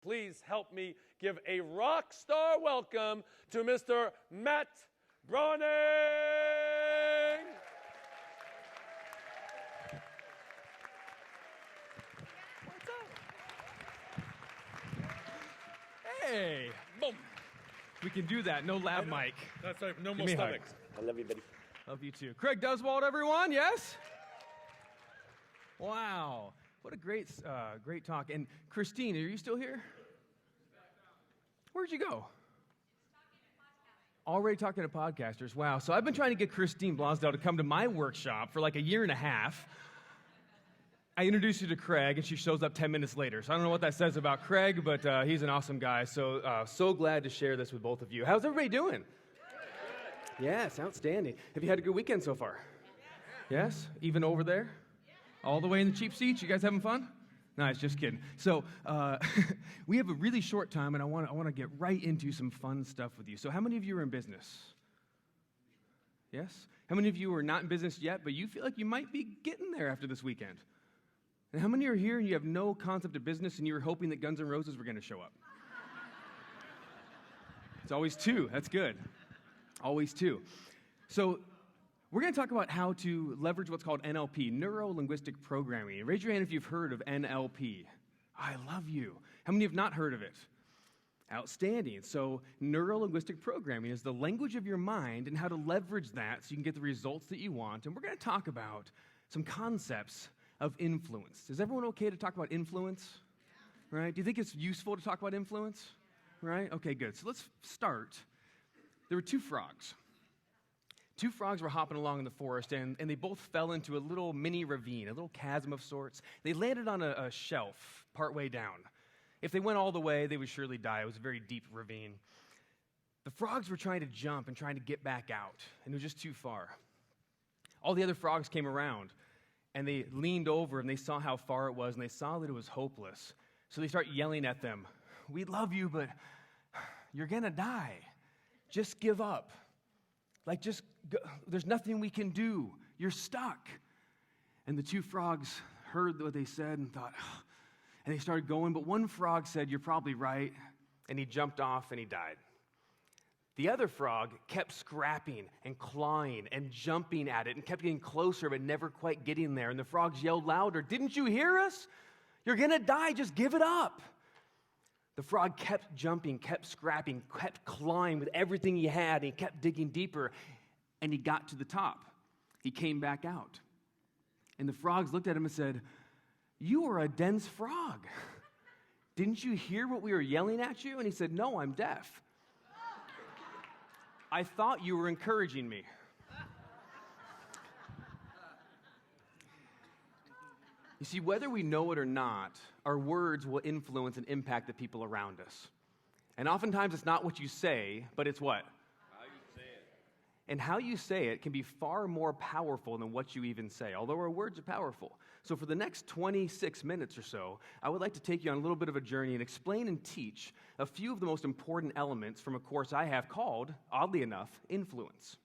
please help me give a rock star welcome to Mr. Matt Brauning. What's up? Hey, boom. We can do that. No lab mic. That's right. No more stomachs. I love you, buddy. Love you too. Craig Duswald, everyone. Yes? Wow. What a great talk. And Christine, are you still here? Where'd you go? Already talking to podcasters. Wow. So I've been trying to get Christine Blosdell to come to my workshop for like a year and a half. I introduced you to Craig, and she shows up 10 minutes later. So I don't know what that says about Craig, but he's an awesome guy. So glad to share this with both of you. How's everybody doing? Yes, outstanding. Have you had a good weekend so far? Yes? Even over there? All the way in the cheap seats? You guys having fun? Nice, just kidding. So we have a really short time, and I want to get right into some fun stuff with you. So how many of you are in business? Yes? How many of you are not in business yet, but you feel like you might be getting there after this weekend? And how many are here and you have no concept of business and you were hoping that Guns N' Roses were going to show up? It's always two. That's good. Always two. So we're going to talk about how to leverage what's called NLP, neuro-linguistic programming. Raise your hand if you've heard of NLP. I love you. How many have not heard of it? Outstanding. So neuro-linguistic programming is the language of your mind and how to leverage that so you can get the results that you want. And we're going to talk about some concepts of influence. Is everyone okay to talk about influence? Right? Do you think it's useful to talk about influence? Right? Okay, good. So let's start. There were two frogs. Two frogs were hopping along in the forest, and they both fell into a little mini ravine, a little chasm of sorts. They landed on a shelf partway down. If they went all the way, they would surely die. It was a very deep ravine. The frogs were trying to jump and trying to get back out, and it was just too far. All the other frogs came around, and they leaned over, and they saw how far it was, and they saw that it was hopeless. So they start yelling at them, "We love you, but you're going to die. Just give up. Like, just go. There's nothing we can do. You're stuck." And the two frogs heard what they said and thought, and they started going. But one frog said, "You're probably right." And he jumped off and he died. The other frog kept scrapping and clawing and jumping at it and kept getting closer but never quite getting there. And the frogs yelled louder, "Didn't you hear us? You're going to die. Just give it up." The frog kept jumping, kept scrapping, kept clawing with everything he had, and he kept digging deeper, and he got to the top. He came back out. And the frogs looked at him and said, "You are a dense frog. Didn't you hear what we were yelling at you?" And he said, "No, I'm deaf. I thought you were encouraging me." You see, whether we know it or not, our words will influence and impact the people around us. And oftentimes it's not what you say, but it's what? How you say it. And how you say it can be far more powerful than what you even say, although our words are powerful. So for the next 26 minutes or so, I would like to take you on a little bit of a journey and explain and teach a few of the most important elements from a course I have called, oddly enough, Influence.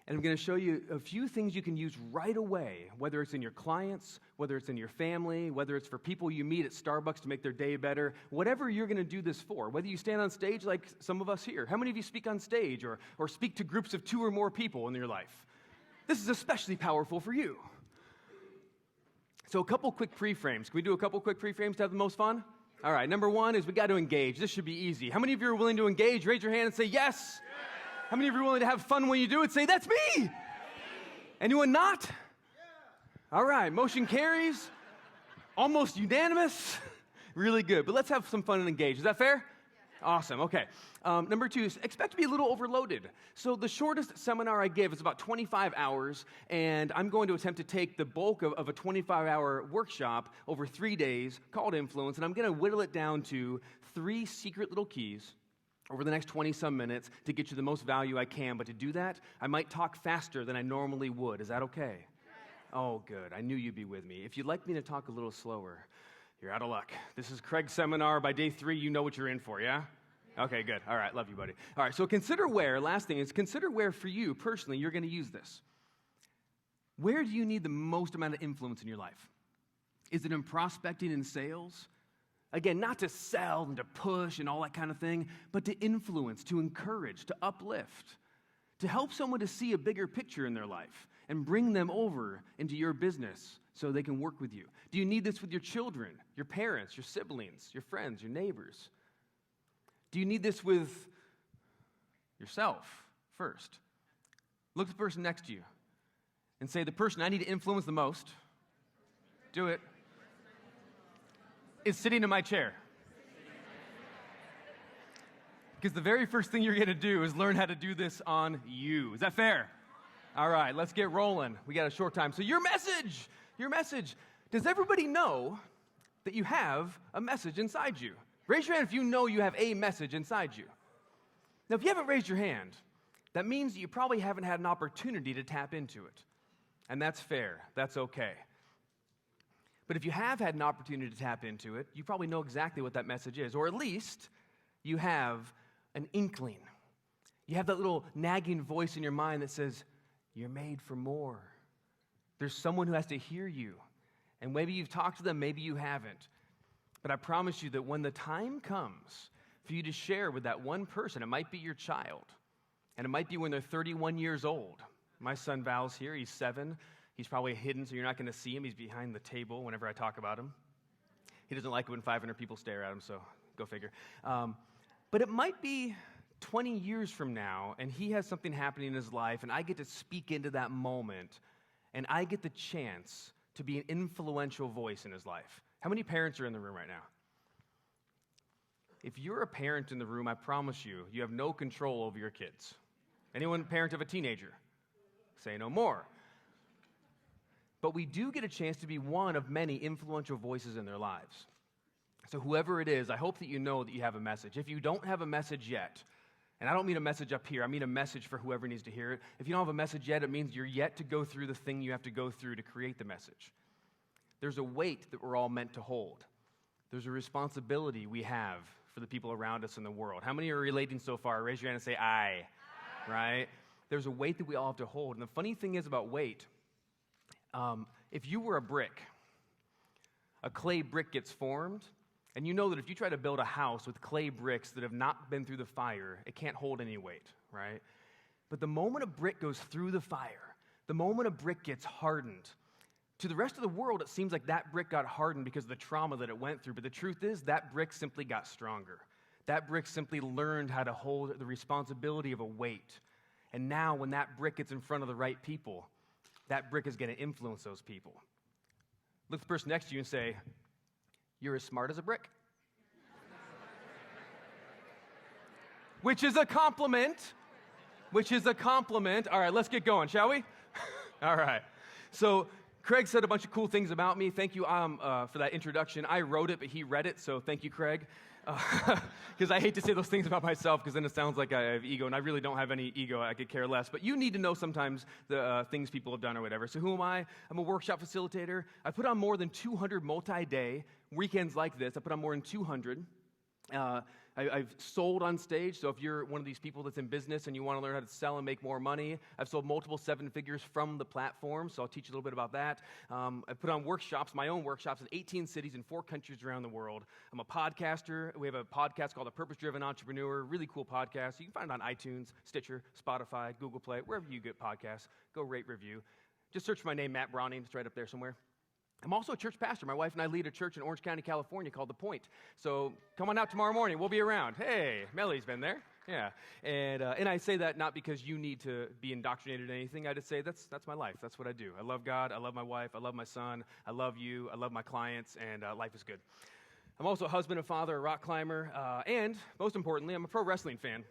And I'm going to show you a few things you can use right away, whether it's in your clients, whether it's in your family, whether it's for people you meet at Starbucks to make their day better, whatever you're going to do this for, whether you stand on stage like some of us here. How many of you speak on stage or speak to groups of 2 or more people in your life? This is especially powerful for you. So a couple quick pre-frames. Can we do a couple quick pre-frames to have the most fun? All right, number one is we got to engage. This should be easy. How many of you are willing to engage? Raise your hand and say yes. How many of you are willing to have fun when you do it? Say, "That's me." Anyone not? All right, motion carries. Almost unanimous. Really good. But let's have some fun and engage. Is that fair? Awesome. Okay. Number two is expect to be a little overloaded. So the shortest seminar I give is about 25 hours, and I'm going to attempt to take the bulk of a 25-hour workshop over 3 days called Influence, and I'm going to whittle it down to 3 secret little keys over the next 20-some minutes to get you the most value I can. But to do that, I might talk faster than I normally would. Is that okay? Oh, good. I knew you'd be with me. If you'd like me to talk a little slower, you're out of luck. This is Craig's seminar. By day 3, you know what you're in for, yeah? Okay, good. All right, love you, buddy. All right, so consider where, last thing is consider where for you personally you're going to use this. Where do you need the most amount of influence in your life? Is it in prospecting and sales? Again, not to sell and to push and all that kind of thing, but to influence, to encourage, to uplift, to help someone to see a bigger picture in their life and bring them over into your business so they can work with you? Do you need this with your children, your parents, your siblings, your friends, your neighbors? Do you need this with yourself first? Look at the person next to you and say, the person I need to influence the most, do it, is sitting in my chair. Because the very first thing you're going to do is learn how to do this on you. Is that fair? All right, let's get rolling. We got a short time. So your message. Does everybody know that you have a message inside you? Raise your hand if you know you have a message inside you. Now, if you haven't raised your hand, that means that you probably haven't had an opportunity to tap into it. And that's fair. That's okay. But if you have had an opportunity to tap into it, you probably know exactly what that message is, or at least you have an inkling. You have that little nagging voice in your mind that says, you're made for more. There's someone who has to hear you. And maybe you've talked to them, maybe you haven't. But I promise you that when the time comes for you to share with that one person, it might be your child, and it might be when they're 31 years old. My son Val's here, he's 7. He's probably hidden, so you're not going to see him. He's behind the table whenever I talk about him. He doesn't like it when 500 people stare at him, so go figure. But it might be 20 years from now, and he has something happening in his life, and I get to speak into that moment, and I get the chance to be an influential voice in his life. How many parents are in the room right now? If you're a parent in the room, I promise you, you have no control over your kids. Anyone parent of a teenager? Say no more. But we do get a chance to be one of many influential voices in their lives. So whoever it is, I hope that you know that you have a message. If you don't have a message yet, and I don't mean a message up here, I mean a message for whoever needs to hear it. If you don't have a message yet, it means you're yet to go through the thing you have to go through to create the message. There's a weight that we're all meant to hold. There's a responsibility we have for the people around us in the world. How many are relating so far? Raise your hand and say, I. Right? There's a weight that we all have to hold. And the funny thing is about weight, if you were a brick, a clay brick gets formed, and you know that if you try to build a house with clay bricks that have not been through the fire, it can't hold any weight, right? But the moment a brick goes through the fire, the moment a brick gets hardened, to the rest of the world, it seems like that brick got hardened because of the trauma that it went through. But the truth is, that brick simply got stronger. That brick simply learned how to hold the responsibility of a weight. And now when that brick gets in front of the right people, that brick is going to influence those people. Look at the person next to you and say, you're as smart as a brick. Which is a compliment. All right, let's get going, shall we? All right. So Craig said a bunch of cool things about me. Thank you for that introduction. I wrote it, but he read it, so thank you, Craig. Because I hate to say those things about myself, because then it sounds like I have ego, and I really don't have any ego. I could care less. But you need to know sometimes the things people have done or whatever. So who am I? I'm a workshop facilitator. I put on more than 200 multi-day weekends like this. I put on more than 200. I've sold on stage, so if you're one of these people that's in business and you want to learn how to sell and make more money, I've sold multiple 7 figures from the platform, so I'll teach you a little bit about that. I've put on workshops, my own workshops, in 18 cities in 4 countries around the world. I'm a podcaster. We have a podcast called The Purpose-Driven Entrepreneur, really cool podcast. You can find it on iTunes, Stitcher, Spotify, Google Play, wherever you get podcasts. Go rate, review. Just search for my name, Matt Brauning. It's right up there somewhere. I'm also a church pastor. My wife and I lead a church in Orange County, California called The Point. So come on out tomorrow morning. We'll be around. Hey, Mellie's been there. Yeah. And I say that not because you need to be indoctrinated in anything. I just say that's my life. That's what I do. I love God. I love my wife. I love my son. I love you. I love my clients. And life is good. I'm also a husband and father, a rock climber. And most importantly, I'm a pro wrestling fan.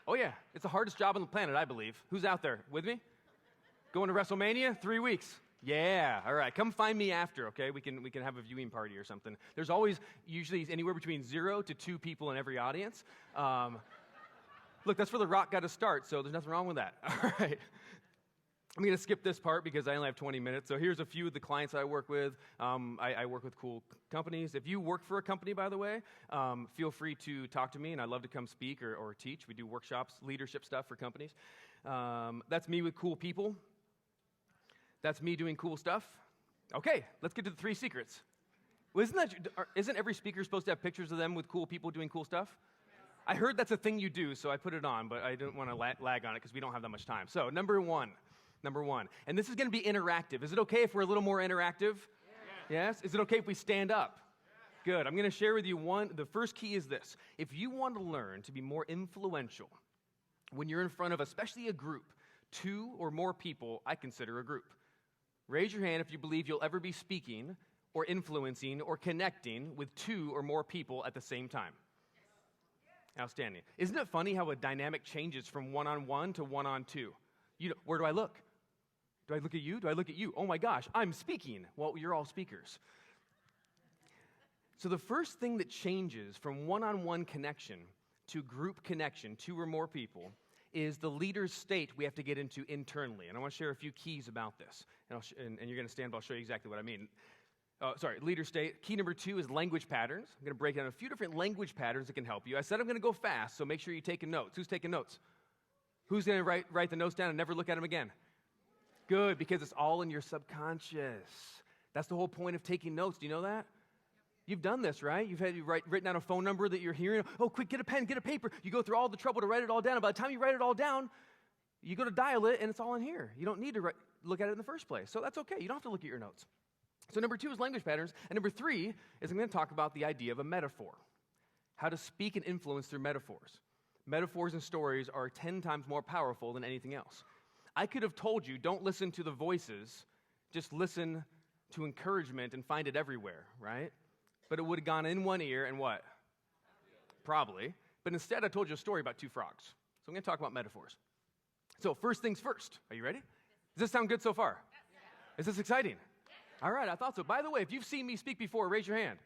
Oh, yeah. It's the hardest job on the planet, I believe. Who's out there with me? Going to WrestleMania? 3 weeks. Yeah, all right. Come find me after, okay? We can have a viewing party or something. There's always usually anywhere between 0 to 2 people in every audience. Look, that's where The Rock got to start, so there's nothing wrong with that. All right. I'm going to skip this part because I only have 20 minutes. So here's a few of the clients I work with. I work with cool companies. If you work for a company, by the way, feel free to talk to me, and I'd love to come speak or teach. We do workshops, leadership stuff for companies. That's me with cool people. That's me doing cool stuff. Okay, let's get to the 3 secrets. Well, isn't every speaker supposed to have pictures of them with cool people doing cool stuff? I heard that's a thing you do, so I put it on, but I didn't want to lag on it because we don't have that much time. So, number one, and this is going to be interactive. Is it okay if we're a little more interactive? Yes? Is it okay if we stand up? Good. I'm going to share with you the first key is this. If you want to learn to be more influential when you're in front of especially a group, 2 or more people, I consider a group. Raise your hand if you believe you'll ever be speaking or influencing or connecting with 2 or more people at the same time. Outstanding. Isn't it funny how a dynamic changes from one-on-one to one-on-2? Where do I look? Do I look at you? Do I look at you? Oh my gosh, I'm speaking. Well, you're all speakers. So the first thing that changes from one-on-one connection to group connection, 2 or more people, is the leader's state we have to get into internally. And I want to share a few keys about this. And you're going to stand up, I'll show you exactly what I mean. Leader state. Key number 2 is language patterns. I'm going to break down a few different language patterns that can help you. I said I'm going to go fast, so make sure you're taking notes. Who's taking notes? Who's going to write the notes down and never look at them again? Good, because it's all in your subconscious. That's the whole point of taking notes. Do you know that? You've done this, right? You've written down a phone number that you're hearing. Oh, quick, get a pen, get a paper. You go through all the trouble to write it all down. And by the time you write it all down, you go to dial it, and it's all in here. You don't need to look at it in the first place. So that's okay. You don't have to look at your notes. So number 2 is language patterns. And number 3 is I'm going to talk about the idea of a metaphor, how to speak and influence through metaphors. Metaphors and stories are 10 times more powerful than anything else. I could have told you, don't listen to the voices, just listen to encouragement and find it everywhere, right? But it would have gone in one ear and what? Probably. But instead, I told you a story about 2 frogs. So I'm going to talk about metaphors. So first things first. Are you ready? Does this sound good so far? Is this exciting? All right, I thought so. By the way, if you've seen me speak before, raise your hand.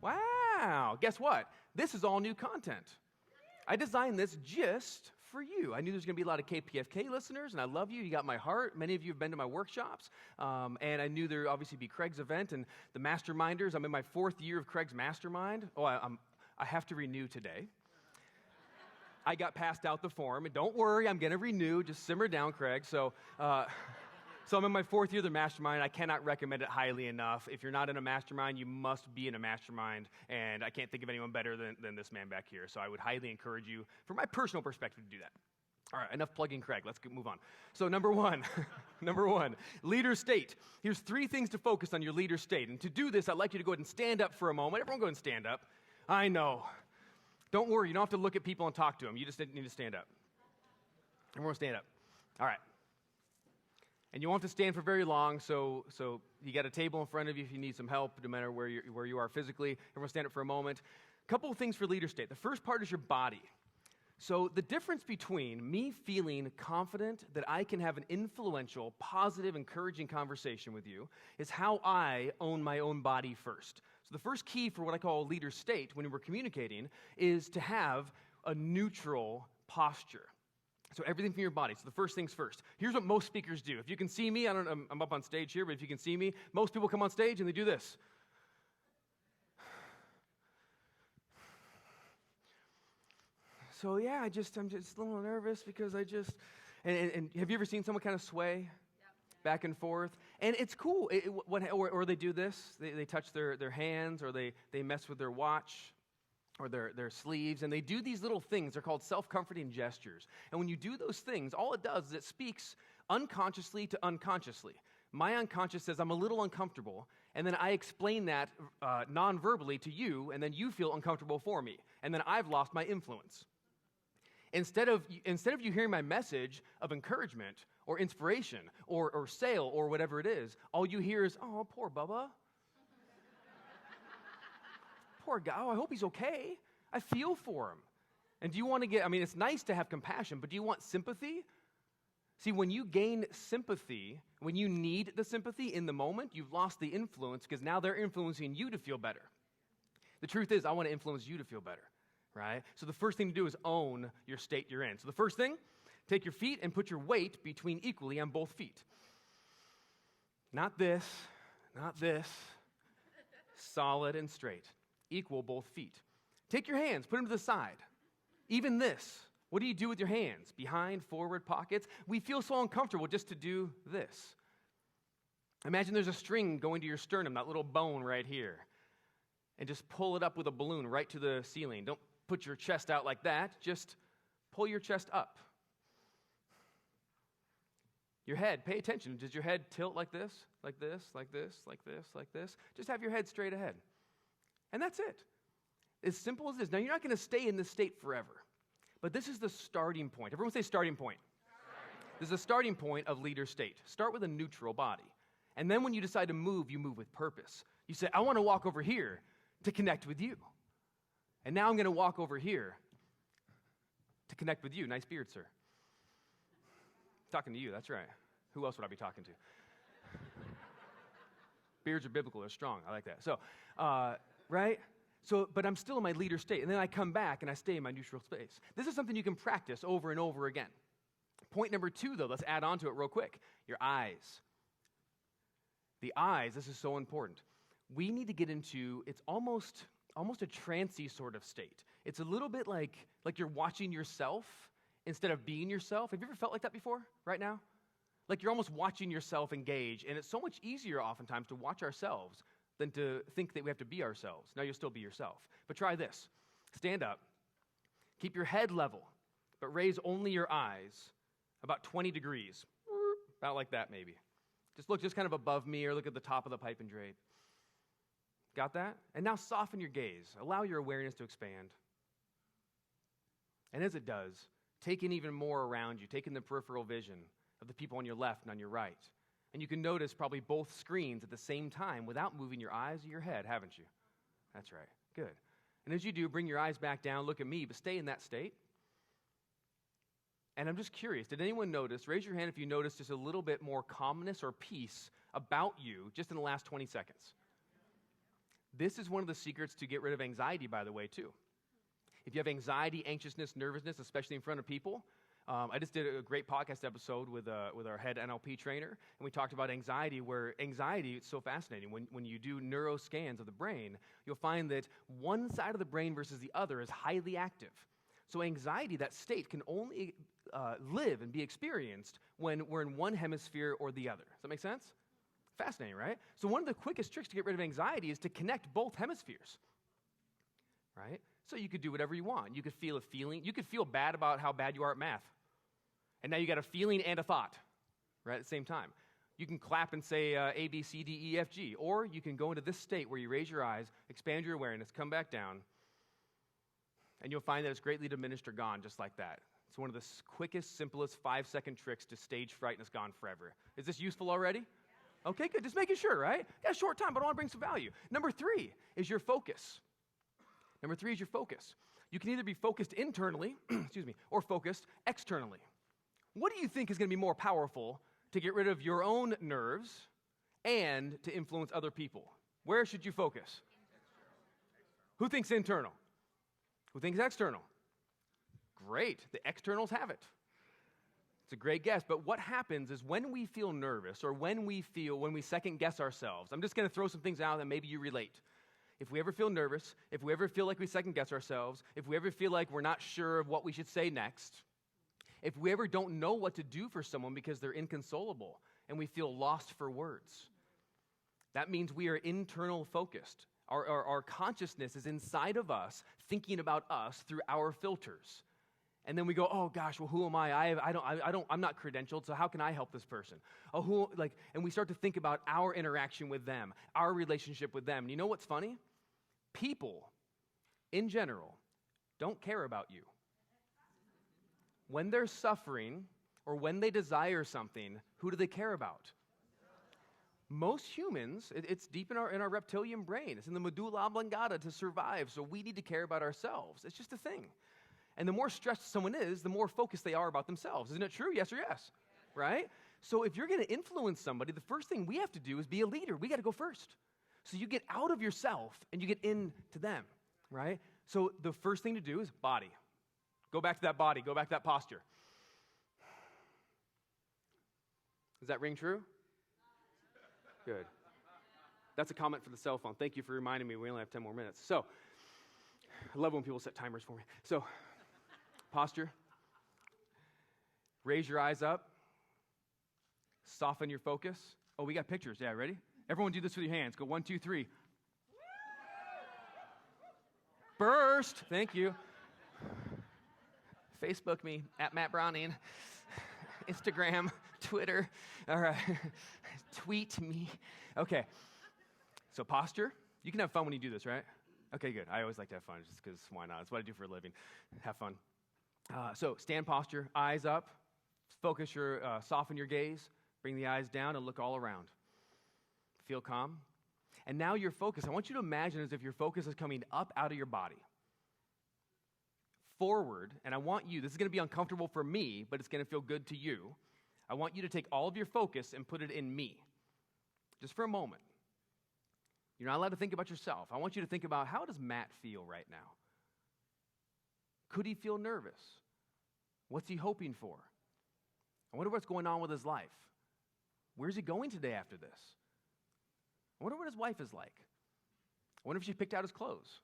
Wow. Guess what? This is all new content. I designed this just for you. I knew there's going to be a lot of KPFK listeners, and I love you. You got my heart. Many of you have been to my workshops, and I knew there would obviously be Craig's event and the Masterminders. I'm in my 4th year of Craig's Mastermind. Oh, I have to renew today. I got passed out the form, and don't worry, I'm going to renew. Just simmer down, Craig. So I'm in my 4th year of the Mastermind. I cannot recommend it highly enough. If you're not in a Mastermind, you must be in a Mastermind, and I can't think of anyone better than this man back here. So I would highly encourage you, from my personal perspective, to do that. All right, enough plugging Craig. Let's move on. So number 1, leader state. Here's 3 things to focus on your leader state. And to do this, I'd like you to go ahead and stand up for a moment. Everyone go ahead and stand up. I know. Don't worry, you don't have to look at people and talk to them. You just need to stand up. Everyone stand up. All right. And you won't have to stand for very long, so you got a table in front of you if you need some help, no matter where you are physically. Everyone stand up for a moment. A couple of things for leader state. The first part is your body. So the difference between me feeling confident that I can have an influential, positive, encouraging conversation with you is how I own my own body first. So the first key for what I call a leader state when we're communicating is to have a neutral posture. So everything from your body. So the first things first. Here's what most speakers do. If you can see me, I'm up on stage here, but if you can see me, most people come on stage and they do this. So yeah, I'm just a little nervous because and have you ever seen someone kind of sway back and forth? And it's cool. Or they do this. They touch their hands, or they mess with their watch or their sleeves, and they do these little things. They're called self-comforting gestures. And when you do those things, all it does is it speaks unconsciously to unconsciously. My unconscious says, I'm a little uncomfortable, and then I explain that non-verbally to you, and then you feel uncomfortable for me, and then I've lost my influence. Instead of you hearing my message of encouragement or inspiration or sale or whatever it is, all you hear is, oh, poor Bubba. Poor guy. Oh, I hope he's okay. I feel for him. And do you want to it's nice to have compassion, but do you want sympathy? See, when you gain sympathy, when you need the sympathy in the moment, you've lost the influence because now they're influencing you to feel better. The truth is, I want to influence you to feel better, right? So the first thing to do is own your state you're in. So the first thing, take your feet and put your weight between equally on both feet. Not this, not this. Solid and straight. Equal both feet. Take your hands, put them to the side. Even this. What do you do with your hands? Behind, forward, pockets? We feel so uncomfortable just to do this. Imagine there's a string going to your sternum, that little bone right here. and just pull it up with a balloon right to the ceiling. Don't put your chest out like that. Just pull your chest up. Your head, pay attention. Does your head tilt like this, like this, like this, like this, like this? Just have your head straight ahead. And that's it. As simple as this. Now, you're not going to stay in this state forever. But this is the starting point. Everyone say starting point. This is a starting point of leader state. Start with a neutral body. And then when you decide to move, you move with purpose. You say, I want to walk over here to connect with you. And now I'm going to walk over here to connect with you. Nice beard, sir. Talking to you, that's right. Who else would I be talking to? Beards are biblical, they're strong. I like that. So, right? So, but I'm still in my leader state. And then I come back and I stay in my neutral space. This is something you can practice over and over again. Point number 2, though, let's add on to it real quick. Your eyes. The eyes, this is so important. We need to get into, it's almost a trancey sort of state. It's a little bit like you're watching yourself instead of being yourself. Have you ever felt like that before, right now? Like you're almost watching yourself engage, and it's so much easier oftentimes to watch ourselves than to think that we have to be ourselves. Now you'll still be yourself. But try this. Stand up. Keep your head level, but raise only your eyes about 20 degrees. About like that, maybe. Just look just kind of above me or look at the top of the pipe and drape. Got that? And now soften your gaze. Allow your awareness to expand. And as it does, take in even more around you. Take in the peripheral vision of the people on your left and on your right. And you can notice probably both screens at the same time without moving your eyes or your head, haven't you? That's right. Good. And as you do, bring your eyes back down, look at me, but stay in that state. And I'm just curious, did anyone notice, raise your hand if you noticed just a little bit more calmness or peace about you just in the last 20 seconds? This is one of the secrets to get rid of anxiety, by the way, too. If you have anxiety, anxiousness, nervousness, especially in front of people, I just did a great podcast episode with our head NLP trainer, and we talked about anxiety, where anxiety is so fascinating. When you do neuroscans of the brain, you'll find that one side of the brain versus the other is highly active. So anxiety, that state, can only live and be experienced when we're in one hemisphere or the other. Does that make sense? Fascinating, right? So one of the quickest tricks to get rid of anxiety is to connect both hemispheres, right? So you could do whatever you want. You could feel a feeling. You could feel bad about how bad you are at math. And now you got a feeling and a thought, right, at the same time. You can clap and say A, B, C, D, E, F, G. Or you can go into this state where you raise your eyes, expand your awareness, come back down, and you'll find that it's greatly diminished or gone just like that. It's one of the quickest, simplest 5-second tricks to stage fright, and it's gone forever. Is this useful already? Yeah. Okay, good. Just making sure, right? Got a short time, but I want to bring some value. Number 3 is your focus. Number 3 is your focus. You can either be focused internally, or focused externally. What do you think is going to be more powerful to get rid of your own nerves and to influence other people? Where should you focus? Who thinks internal? Who thinks external? Great. The externals have it. It's a great guess. But what happens is when we feel nervous or when we second guess ourselves, I'm just going to throw some things out that maybe you relate. If we ever feel nervous, if we ever feel like we second guess ourselves, if we ever feel like we're not sure of what we should say next, if we ever don't know what to do for someone because they're inconsolable and we feel lost for words, that means we are internal focused. Our consciousness is inside of us, thinking about us through our filters. And then we go, oh gosh, well, who am I? I'm not credentialed, so how can I help this person? And we start to think about our interaction with them, our relationship with them. And you know what's funny? People, in general, don't care about you. When they're suffering or when they desire something, who do they care about? Most humans, it's deep in our reptilian brain. It's in the medulla oblongata to survive, so we need to care about ourselves. It's just a thing. And the more stressed someone is, the more focused they are about themselves. Isn't it true? Yes or yes? Right? So if you're going to influence somebody, the first thing we have to do is be a leader. We got to go first. So you get out of yourself and you get into them, right? So the first thing to do is body. Go back to that body. Go back to that posture. Does that ring true? Good. That's a comment for the cell phone. Thank you for reminding me we only have 10 more minutes. So, I love when people set timers for me. So, posture. Raise your eyes up. Soften your focus. Oh, we got pictures. Yeah, ready? Everyone do this with your hands. Go 1, 2, 3. Burst. Thank you. Facebook me, at Matt Brauning. Instagram, Twitter. All right. Tweet me. Okay. So posture. You can have fun when you do this, right? Okay, good. I always like to have fun just because why not? It's what I do for a living. Have fun. So stand posture, eyes up. Soften your gaze. Bring the eyes down and look all around. Feel calm. And now your focus, I want you to imagine as if your focus is coming up out of your body. Forward, and I want you, this is going to be uncomfortable for me, but it's going to feel good to you. I want you to take all of your focus and put it in me. Just for a moment. You're not allowed to think about yourself. I want you to think about, how does Matt feel right now? Could he feel nervous? What's he hoping for? I wonder what's going on with his life. Where's he going today after this? I wonder what his wife is like. I wonder if she picked out his clothes.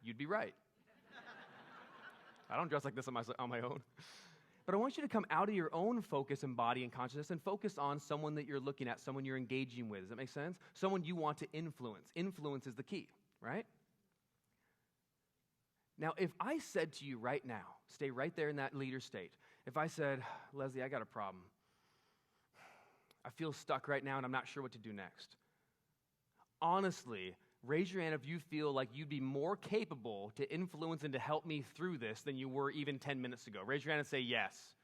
You'd be right. I don't dress like this on my own. But I want you to come out of your own focus and body and consciousness and focus on someone that you're looking at, someone you're engaging with. Does that make sense? Someone you want to influence. Influence is the key, right? Now, if I said to you right now, stay right there in that leader state. If I said, Leslie, I got a problem. I feel stuck right now and I'm not sure what to do next. Honestly, raise your hand if you feel like you'd be more capable to influence and to help me through this than you were even 10 minutes ago. Raise your hand and say yes.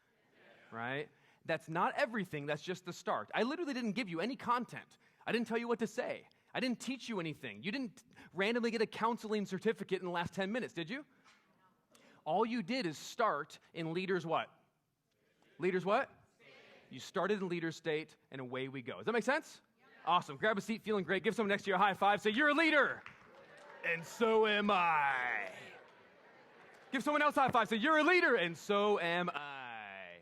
Right? That's not everything. That's just the start. I literally didn't give you any content. I didn't tell you what to say. I didn't teach you anything. You didn't randomly get a counseling certificate in the last 10 minutes, did you? All you did is start in leaders what? Leaders what? You started in leader state, and away we go. Does that make sense? Yeah. Awesome. Grab a seat, feeling great. Give someone next to you a high five. Say, you're a leader. And so am I. Give someone else a high five. Say, you're a leader. And so am I.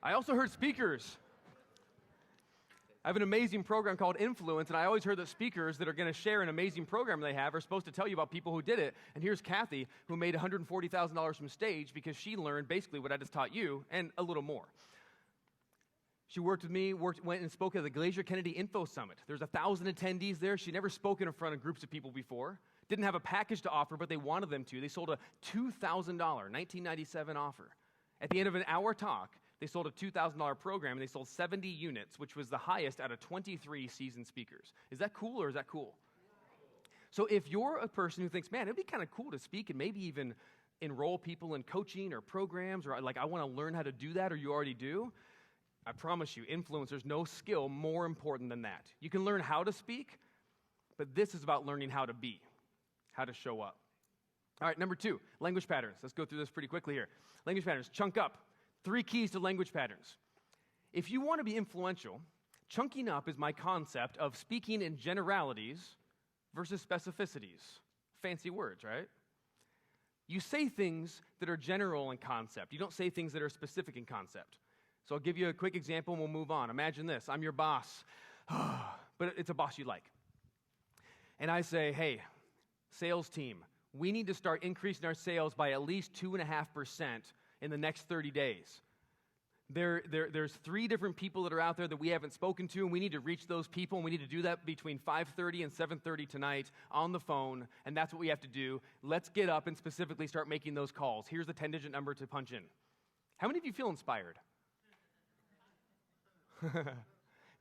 I also heard speakers. I have an amazing program called Influence, and I always heard that speakers that are going to share an amazing program they have are supposed to tell you about people who did it. And here's Kathy, who made $140,000 from stage because she learned basically what I just taught you and a little more. She worked with me, went and spoke at the Glacier Kennedy Info Summit. There's 1,000 attendees there. She never spoken in front of groups of people before. Didn't have a package to offer, but they wanted them to. They sold a $2,000, 1997 offer. At the end of an hour talk, they sold a $2,000 program, and they sold 70 units, which was the highest out of 23 seasoned speakers. Is that cool or is that cool? So if you're a person who thinks, man, it'd be kind of cool to speak and maybe even enroll people in coaching or programs, or like I want to learn how to do that, or you already do, I promise you, there's no skill more important than that. You can learn how to speak, but this is about learning how to be, how to show up. All right, number 2, language patterns. Let's go through this pretty quickly here. Language patterns, chunk up. 3 keys to language patterns. If you want to be influential, chunking up is my concept of speaking in generalities versus specificities. Fancy words, right? You say things that are general in concept. You don't say things that are specific in concept. So I'll give you a quick example and we'll move on. Imagine this. I'm your boss, but it's a boss you like. And I say, hey, sales team, we need to start increasing our sales by at least 2.5% in the next 30 days. There's 3 different people that are out there that we haven't spoken to, and we need to reach those people, and we need to do that between 5:30 and 7:30 tonight on the phone, and that's what we have to do. Let's get up and specifically start making those calls. Here's the 10-digit number to punch in. How many of you feel inspired?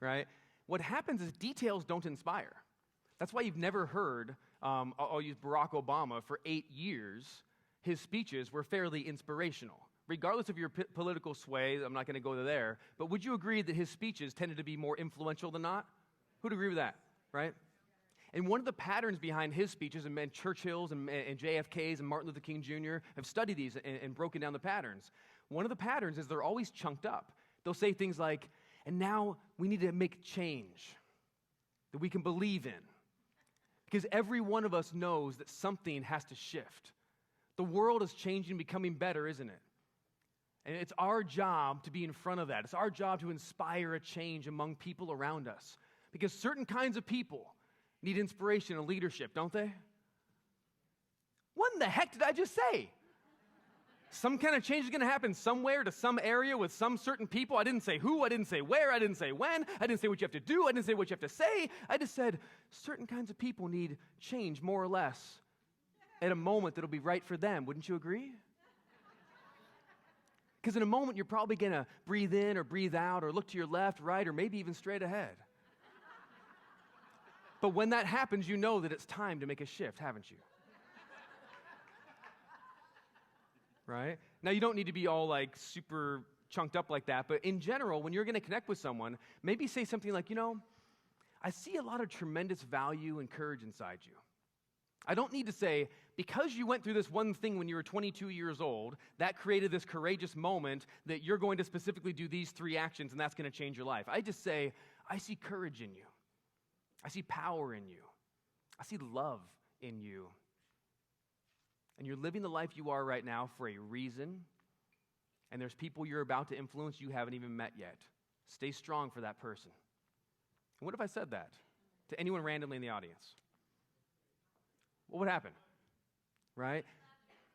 Right? What happens is details don't inspire. That's why you've never heard, I'll use Barack Obama, for 8 years, his speeches were fairly inspirational. Regardless of your political sway, I'm not going to go there, but would you agree that his speeches tended to be more influential than not? Who'd agree with that, right? And one of the patterns behind his speeches, and Churchill's and JFK's and Martin Luther King Jr. have studied these and broken down the patterns. One of the patterns is they're always chunked up. They'll say things like, and now we need to make change that we can believe in. Because every one of us knows that something has to shift. The world is changing, becoming better, isn't it? And it's our job to be in front of that. It's our job to inspire a change among people around us. Because certain kinds of people need inspiration and leadership, don't they? What in the heck did I just say? Some kind of change is going to happen somewhere to some area with some certain people. I didn't say who, I didn't say where, I didn't say when, I didn't say what you have to do, I didn't say what you have to say. I just said certain kinds of people need change more or less at a moment that'll be right for them. Wouldn't you agree? Because in a moment, you're probably going to breathe in or breathe out or look to your left, right, or maybe even straight ahead. But when that happens, you know that it's time to make a shift, haven't you? Right? Now, you don't need to be all like super chunked up like that, but in general, when you're going to connect with someone, maybe say something like, I see a lot of tremendous value and courage inside you. I don't need to say, because you went through this one thing when you were 22 years old, that created this courageous moment that you're going to specifically do these 3 actions and that's going to change your life. I just say, I see courage in you. I see power in you. I see love in you. And you're living the life you are right now for a reason. And there's people you're about to influence you haven't even met yet. Stay strong for that person. And what if I said that to anyone randomly in the audience? What would happen? Right?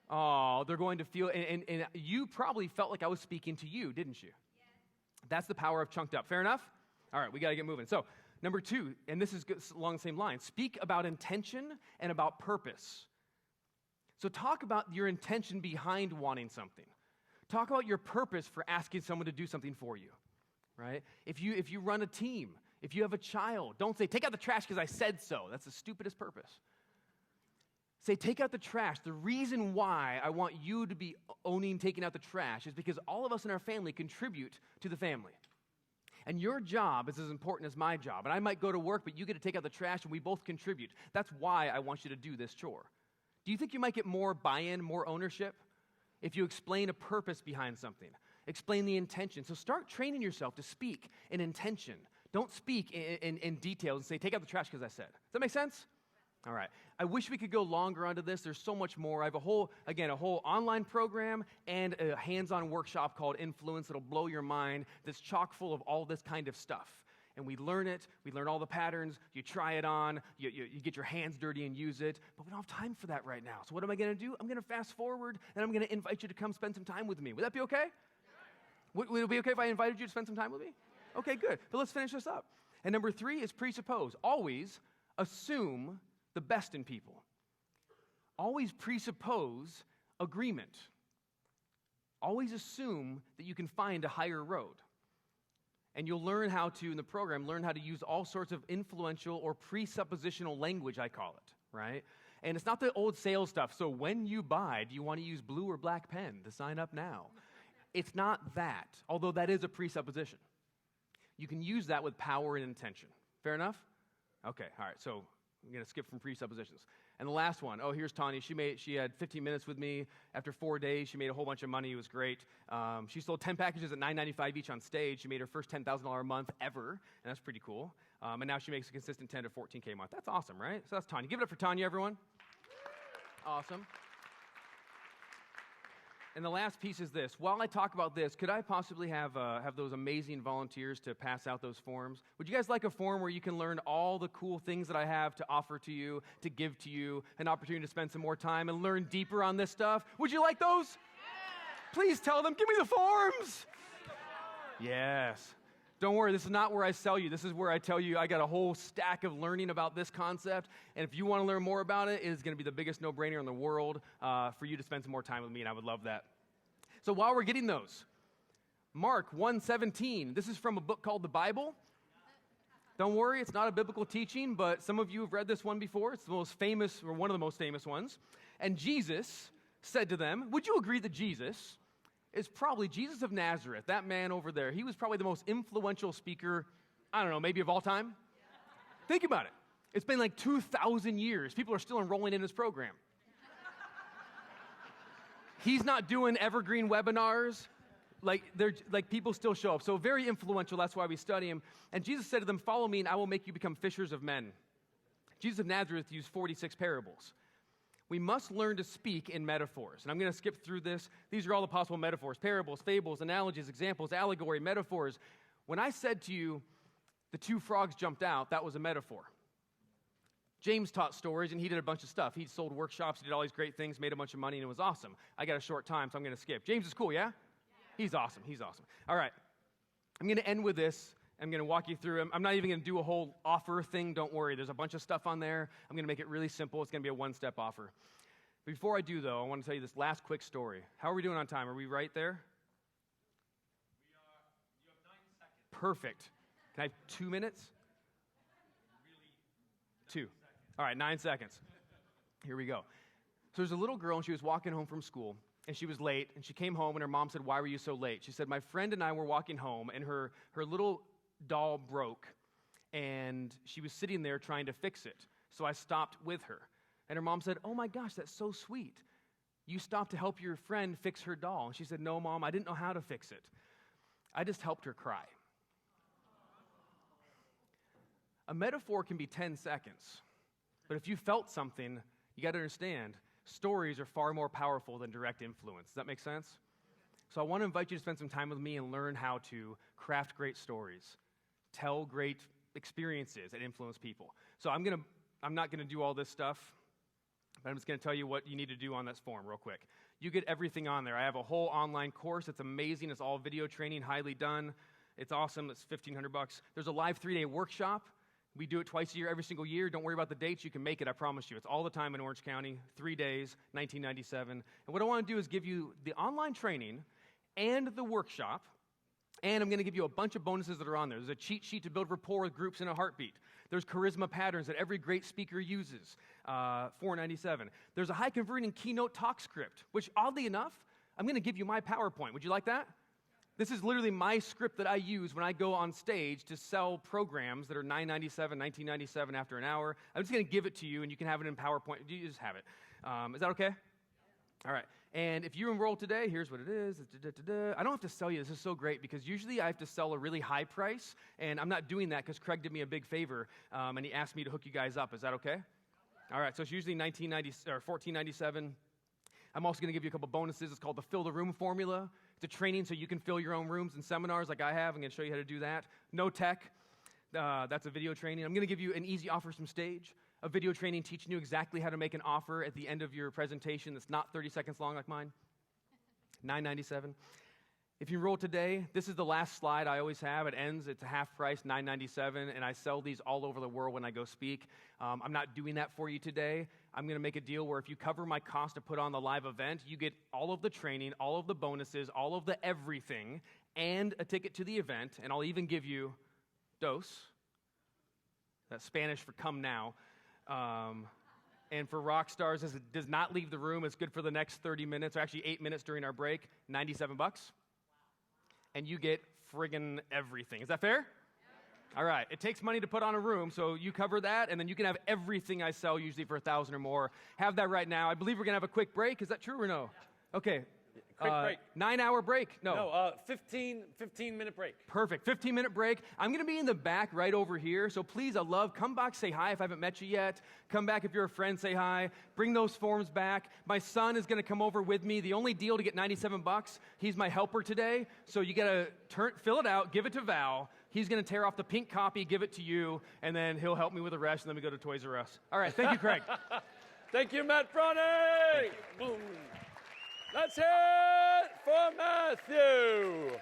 Oh, they're going to feel, and you probably felt like I was speaking to you, didn't you? Yes. That's the power of chunked up. Fair enough? All right, we got to get moving. So, number 2, and this is along the same line, speak about intention and about purpose. So talk about your intention behind wanting something. Talk about your purpose for asking someone to do something for you, right? If you run a team, if you have a child, don't say, take out the trash because I said so. That's the stupidest purpose. Say, take out the trash. The reason why I want you to be owning taking out the trash is because all of us in our family contribute to the family. And your job is as important as my job. And I might go to work, but you get to take out the trash and we both contribute. That's why I want you to do this chore. Do you think you might get more buy-in, more ownership if you explain a purpose behind something? Explain the intention. So start training yourself to speak in intention. Don't speak in details and say, take out the trash because I said. Does that make sense? All right. I wish we could go longer onto this. There's so much more. I have a whole online program and a hands-on workshop called Influence that'll blow your mind that's chock full of all this kind of stuff. And we learn it. We learn all the patterns. You try it on. You get your hands dirty and use it. But we don't have time for that right now. So what am I going to do? I'm going to fast forward, and I'm going to invite you to come spend some time with me. Would that be okay? Yeah. Would it be okay if I invited you to spend some time with me? Yeah. Okay, good. But let's finish this up. And number 3 is presuppose. Always assume the best in people. Always presuppose agreement. Always assume that you can find a higher road. And you'll learn how to, in the program, learn how to use all sorts of influential or presuppositional language, I call it, right? And it's not the old sales stuff. So when you buy, do you want to use blue or black pen to sign up now? It's not that, although that is a presupposition. You can use that with power and intention. Fair enough? Okay, all right, so I'm going to skip from presuppositions. And the last one, here's Tanya. She had 15 minutes with me. After 4 days, she made a whole bunch of money. It was great. She sold 10 packages at $9.95 each on stage. She made her first $10,000 a month ever, and that's pretty cool. And now she makes a consistent $10 to $14K a month. That's awesome, right? So that's Tanya. Give it up for Tanya, everyone. Awesome. And the last piece is this. While I talk about this, could I possibly have those amazing volunteers to pass out those forms? Would you guys like a form where you can learn all the cool things that I have to offer to you, to give to you, an opportunity to spend some more time and learn deeper on this stuff? Would you like those? Yeah. Please tell them, give me the forms. Yes. Don't worry, this is not where I sell you. This is where I tell you I got a whole stack of learning about this concept. And if you want to learn more about it, it is going to be the biggest no-brainer in the world for you to spend some more time with me, and I would love that. So while we're getting those, Mark 1:17, this is from a book called the Bible. Don't worry, it's not a biblical teaching, but some of you have read this one before. It's the most famous, or one of the most famous ones. And Jesus said to them, would you agree that Jesus is probably Jesus of Nazareth, that man over there? He was probably the most influential speaker, I don't know, maybe of all time. Think about it. It's been like 2,000 years. People are still enrolling in his program. He's not doing evergreen webinars. Like people still show up. So very influential. That's why we study him. And Jesus said to them, follow me and I will make you become fishers of men. Jesus of Nazareth used 46 parables. We must learn to speak in metaphors. And I'm going to skip through this. These are all the possible metaphors: parables, fables, analogies, examples, allegory, metaphors. When I said to you, the 2 frogs jumped out, that was a metaphor. James taught stories, and he did a bunch of stuff. He sold workshops, he did all these great things, made a bunch of money, and it was awesome. I got a short time, so I'm going to skip. James is cool, yeah? He's awesome. He's awesome. All right. I'm going to end with this. I'm going to walk you through them. I'm not even going to do a whole offer thing. Don't worry. There's a bunch of stuff on there. I'm going to make it really simple. It's going to be a one-step offer. Before I do, though, I want to tell you this last quick story. How are we doing on time? Are we right there? We are. You have 9 seconds. Perfect. Can I have 2 minutes? Really? 2. All right, 9 seconds. Here we go. So there's a little girl, and she was walking home from school, and she was late, and she came home, and her mom said, "Why were you so late?" She said, "My friend and I were walking home, and her little doll broke, and she was sitting there trying to fix it. So I stopped with her." And her mom said, "Oh my gosh, that's so sweet. You stopped to help your friend fix her doll." And she said, "No, Mom, I didn't know how to fix it. I just helped her cry." A metaphor can be 10 seconds, but if you felt something, you got to understand, stories are far more powerful than direct influence. Does that make sense? So I want to invite you to spend some time with me and learn how to craft great stories, tell great experiences that influence people. So I'm not going to do all this stuff, but I'm just going to tell you what you need to do on this form real quick. You get everything on there. I have a whole online course. It's amazing. It's all video training, highly done. It's awesome. It's $1,500. There's a live 3-day workshop. We do it twice a year, every single year. Don't worry about the dates. You can make it, I promise you. It's all the time in Orange County, 3 days, $19.97. And what I want to do is give you the online training and the workshop, and I'm going to give you a bunch of bonuses that are on there. There's a cheat sheet to build rapport with groups in a heartbeat. There's charisma patterns that every great speaker uses, $4.97. There's a high-converting keynote talk script, which oddly enough, I'm going to give you my PowerPoint. Would you like that? This is literally my script that I use when I go on stage to sell programs that are $9.97, $19.97 after an hour. I'm just going to give it to you, and you can have it in PowerPoint. You just have it. Is that okay? All right. And if you enroll today, here's what it is. I don't have to sell you. This is so great because usually I have to sell a really high price, and I'm not doing that because Craig did me a big favor, and he asked me to hook you guys up. Is that okay? All right. So it's usually $14.97. I'm also going to give you a couple bonuses. It's called the Fill the Room formula. It's a training so you can fill your own rooms and seminars like I have. I'm going to show you how to do that. No tech. That's a video training. I'm going to give you an easy offer from stage. A video training teaching you exactly how to make an offer at the end of your presentation that's not 30 seconds long like mine. $9.97. If you enroll today, this is the last slide I always have. It ends, it's a half price, $9.97, and I sell these all over the world when I go speak. I'm not doing that for you today. I'm going to make a deal where if you cover my cost to put on the live event, you get all of the training, all of the bonuses, all of the everything, and a ticket to the event, and I'll even give you dos. That's Spanish for come now. And for Rockstars, as it does not leave the room, it's good for the next 30 minutes, or actually 8 minutes during our break, $97. And you get friggin' everything. Is that fair? All right. It takes money to put on a room, so you cover that, and then you can have everything I sell, usually for $1,000 or more. Have that right now. I believe we're going to have a quick break. Is that true or no? Okay. Quick break. 9-hour break? No. 15-minute break. Perfect. 15-minute break. I'm going to be in the back right over here, so please, come back, say hi if I haven't met you yet. Come back if you're a friend, say hi. Bring those forms back. My son is going to come over with me. The only deal to get $97, he's my helper today, so you got to fill it out, give it to Val. He's going to tear off the pink copy, give it to you, and then he'll help me with the rest, and then we go to Toys R Us. All right. Thank you, Craig. Thank you, Matt Brauning. Boom. Let's hear it for Matthew.